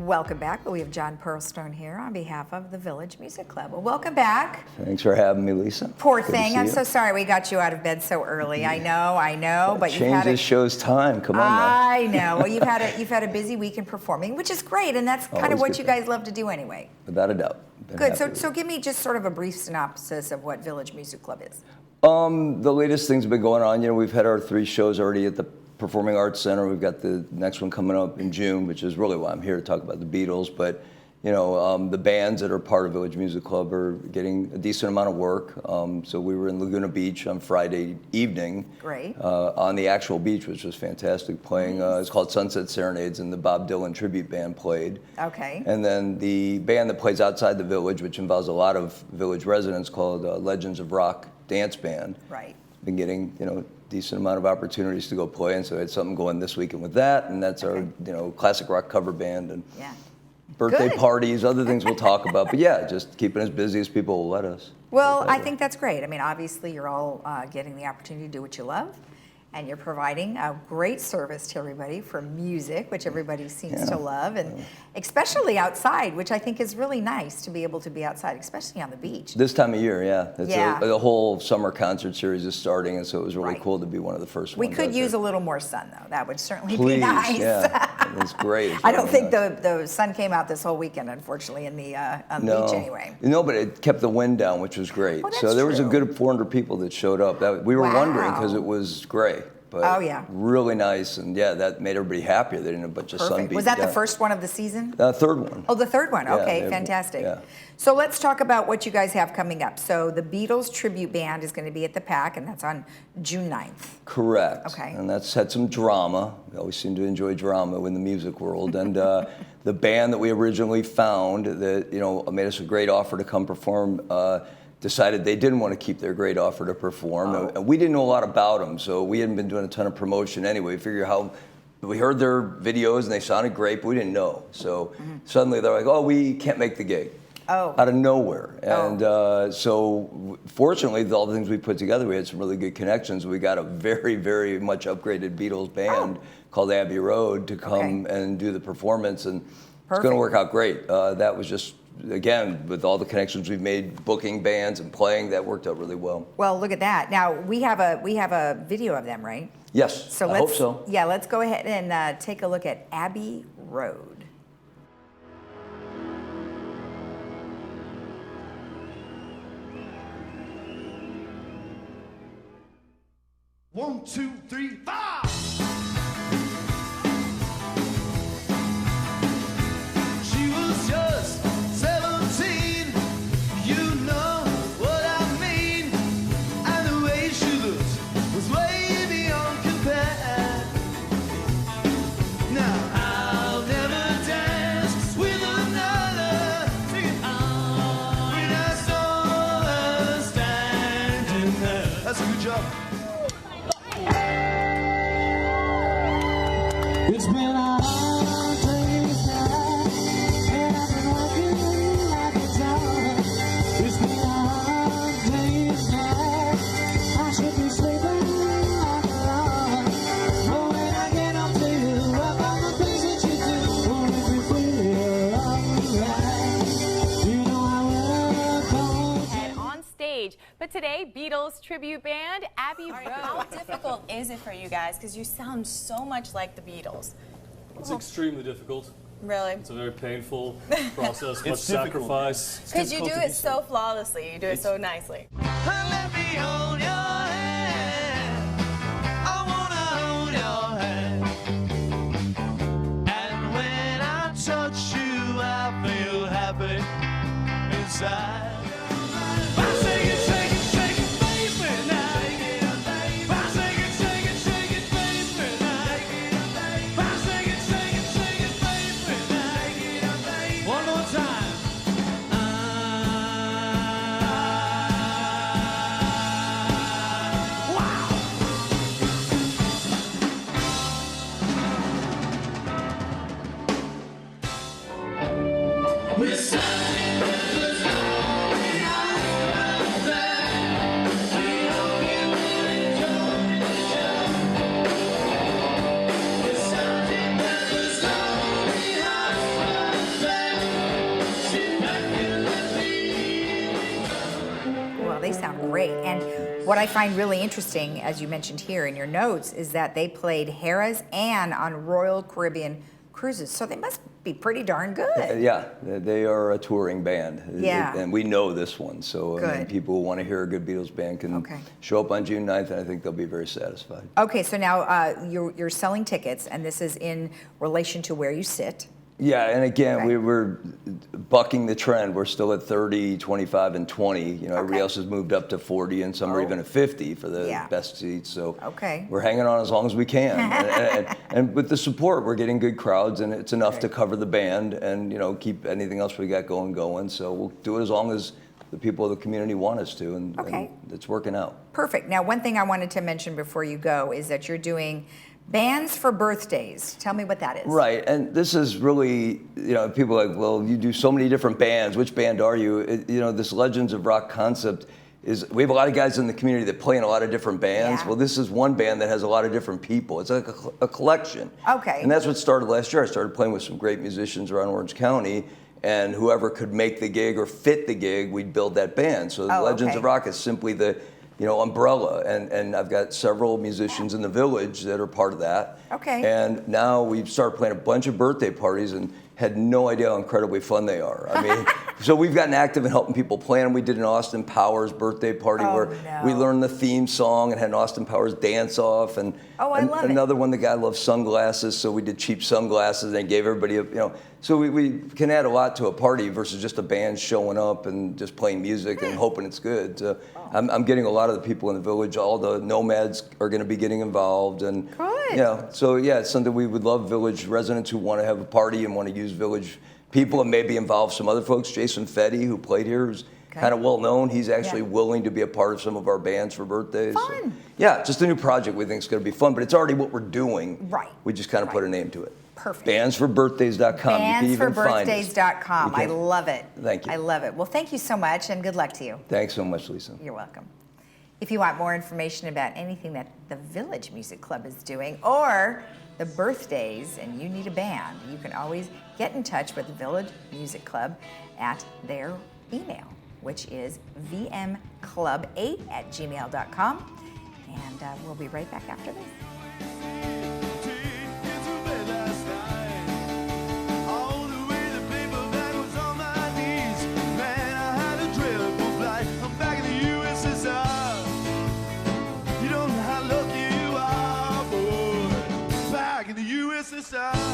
Welcome back. We have John Pearlstone here on behalf of the Village Music Club. Well, welcome back. Thanks for having me, Lisa. Poor thing. I'm so sorry we got you out of bed so early. I know, but you've had shows time. Come on now. I know. Well, you've had a busy week in performing, which is great, and that's kind of what you guys love to do anyway. Without a doubt. Good. So give me just sort of a brief synopsis of what Village Music Club is. The latest things have been going on. You know, we've had our 3 shows already at the Performing Arts Center. We've got the next one coming up in June, which is really why I'm here to talk about the Beatles. But you know, the bands that are part of Village Music Club are getting a decent amount of work. So we were in Laguna Beach on Friday evening. Great. On the actual beach, which was fantastic, playing, it's called Sunset Serenades, and the Bob Dylan tribute band played. Okay. And then the band that plays outside the Village, which involves a lot of Village residents, called Legends of Rock Dance Band. Right. Been getting, you know, decent amount of opportunities to go play, and so I had something going this weekend with that, and that's our, you know, classic rock cover band, and birthday parties, other things we'll talk about, but yeah, just keeping as busy as people will let us. Well, I think that's great. I mean, obviously you're all getting the opportunity to do what you love, and you're providing a great service to everybody for music, which everybody seems to love, and especially outside, which I think is really nice to be able to be outside, especially on the beach. This time of year, the whole summer concert series is starting, and so it was really cool to be one of the first ones. We could use a little more sun, though. That would certainly be nice. Yeah, it's great. I don't think the sun came out this whole weekend, unfortunately, in the on the beach anyway. No, but it kept the wind down, which was great. So there was a good 400 people that showed up. We were wondering because it was gray. But really nice, and yeah, that made everybody happier. They didn't have a bunch of sun beat. Was that the first one of the season? Third one. Oh, the third one. Okay, fantastic. Yeah. So let's talk about what you guys have coming up. So the Beatles tribute band is going to be at the PAC, and that's on June 9th. Correct. Okay. And that's had some drama. We always seem to enjoy drama in the music world. And the band that we originally found that, you know, made us a great offer to come perform, decided they didn't want to keep their great offer to perform. And we didn't know a lot about them, so we hadn't been doing a ton of promotion anyway. We heard their videos and they sounded great, but we didn't know. So suddenly they're like, oh, we can't make the gig. Out of nowhere. And so fortunately, with all the things we put together, we had some really good connections. We got a very, very much upgraded Beatles band called Abbey Road to come and do the performance, and it's going to work out great. That was just, again, with all the connections we've made, booking bands and playing, that worked out really well. Well, look at that. Now we have a video of them, right? Yes. So I hope so. Yeah, let's go ahead and take a look at Abbey Road. One, two, three, five! She was just 17, you know what I mean, and the way she looked was way beyond compare. Now I'll never dance with another, when I saw her standing there. That's a good job. It's been a hard day's night, and I've been working like a dog. It's been a hard day's night, I should be sleeping like a log. But when I get up to you, up on the things that you do, won't make me feel alright. You know I will call And on stage, but today, Beatles tribute band, Abbey Road. How difficult is it for you guys? Because you sound so much like the Beatles. It's extremely difficult. Really? It's a very painful process, much sacrifice. Because you do it so flawlessly, you do it so nicely. Let me hold your hand. I wanna hold your hand. And when I touch you, I feel happy inside. What I find really interesting, as you mentioned here in your notes, is that they played Harrah's and on Royal Caribbean cruises, so they must be pretty darn good. Yeah, they are a touring band. Yeah. And we know this one, so I mean, Good. people who want to hear a good Beatles band can Okay. show up on June 9th, and I think they'll be very satisfied. Okay, so now you're selling tickets, and this is in relation to where you sit. Yeah, and again, Okay. we're bucking the trend. We're still at 30, 25, and 20. You know, everybody Okay. else has moved up to 40, and some are even at 50 for the Yeah. best seats. So Okay. we're hanging on as long as we can. and with the support, we're getting good crowds, and it's enough to cover the band and, you know, keep anything else we got going. So we'll do it as long as the people of the community want us to, and it's working out. Perfect. Now, one thing I wanted to mention before you go is that you're doing bands for birthdays. Tell me what that is. Right, and this is really, you know, people are like, well, you do so many different bands. Which band are you? You know, this Legends of Rock concept is, we have a lot of guys in the community that play in a lot of different bands. Yeah. Well, this is one band that has a lot of different people. It's like a collection. Okay. And that's what started last year. I started playing with some great musicians around Orange County, and whoever could make the gig or fit the gig, we'd build that band. So Legends okay. of Rock is simply the, you know, umbrella, and I've got several musicians in the village that are part of that. Okay. And now we've started playing a bunch of birthday parties and had no idea how incredibly fun they are. I mean, so we've gotten active in helping people plan. We did an Austin Powers birthday party where we learned the theme song and had an Austin Powers dance off, and I love it. another one, the guy loved sunglasses, so we did cheap sunglasses and gave everybody a, you know, so we can add a lot to a party versus just a band showing up and just playing music and hoping it's good. So I'm getting a lot of the people in the village, all the nomads are going to be getting involved, and Good. you know, so yeah, it's something we would love village residents who want to have a party and want to use village people and maybe involve some other folks. Jason Fetty, who played here, who's kind of well known, he's actually willing to be a part of some of our bands for birthdays. Fun. So, yeah, just a new project we think is going to be fun, but it's already what we're doing. Right. We just kind of put a name to it. Perfect. Bandsforbirthdays.com. You can even find us. Bandsforbirthdays.com. You I can- love it. Thank you. I love it. Well, thank you so much, and good luck to you. Thanks so much, Lisa. You're welcome. If you want more information about anything that the Village Music Club is doing or the birthdays and you need a band, you can always get in touch with the Village Music Club at their email, which is vmclub8@gmail.com. And we'll be right back after this. USSR.